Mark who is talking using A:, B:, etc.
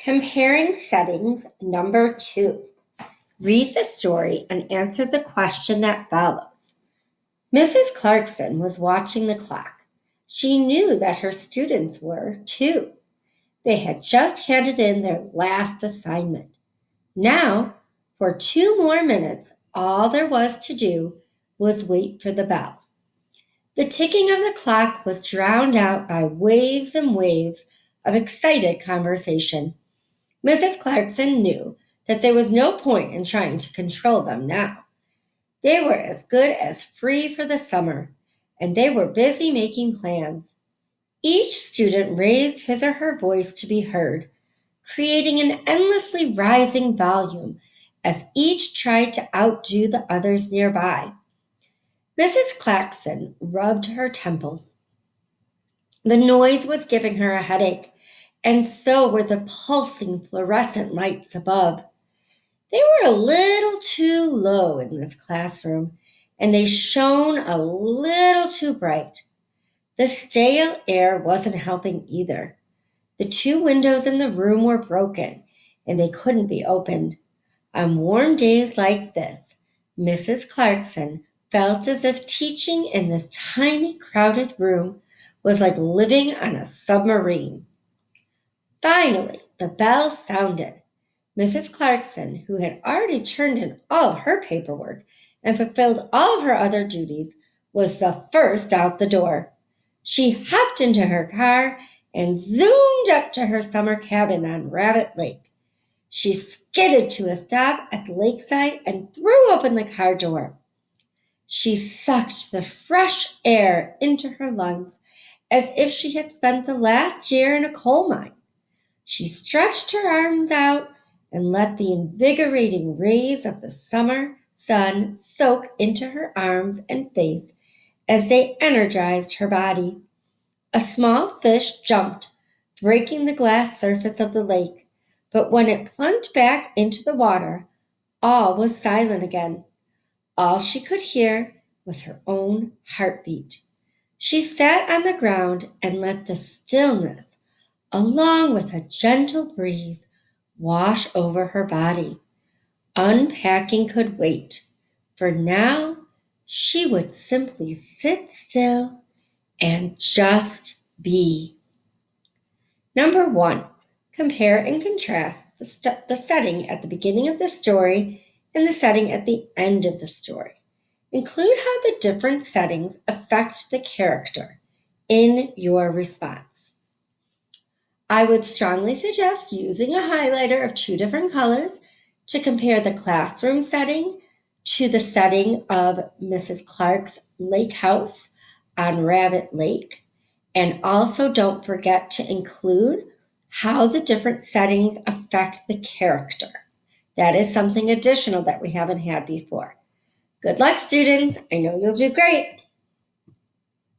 A: Comparing settings number 2. Read the story and answer the question that follows. Mrs. Clarkson was watching the clock. She knew that her students were too. They had just handed in their last assignment. Now, for 2 more minutes, all there was to do was wait for the bell. The ticking of the clock was drowned out by waves and waves of excited conversation. Mrs. Clarkson knew that there was no point in trying to control them now. They were as good as free for the summer, and they were busy making plans. Each student raised his or her voice to be heard, creating an endlessly rising volume as each tried to outdo the others nearby. Mrs. Clarkson rubbed her temples. The noise was giving her a headache, and so were the pulsing fluorescent lights above. They were a little too low in this classroom, and they shone a little too bright. The stale air wasn't helping either. The 2 windows in the room were broken, and they couldn't be opened. On warm days like this, Mrs. Clarkson felt as if teaching in this tiny, crowded room was like living on a submarine. Finally, the bell sounded. Mrs. Clarkson, who had already turned in all of her paperwork and fulfilled all of her other duties, was the first out the door. She hopped into her car and zoomed up to her summer cabin on Rabbit Lake. She skidded to a stop at the lakeside and threw open the car door. She sucked the fresh air into her lungs as if she had spent the last year in a coal mine. She stretched her arms out and let the invigorating rays of the summer sun soak into her arms and face as they energized her body. A small fish jumped, breaking the glass surface of the lake, but when it plunged back into the water, all was silent again. All she could hear was her own heartbeat. She sat on the ground and let the stillness, along with a gentle breeze, wash over her body. Unpacking could wait, for now she would simply sit still and just be. Number 1, compare and contrast the setting at the beginning of the story and the setting at the end of the story. Include how the different settings affect the character in your response. I would strongly suggest using a highlighter of 2 different colors to compare the classroom setting to the setting of Mrs. Clark's lake house on Rabbit Lake. And also don't forget to include how the different settings affect the character. That is something additional that we haven't had before. Good luck, students. I know you'll do great.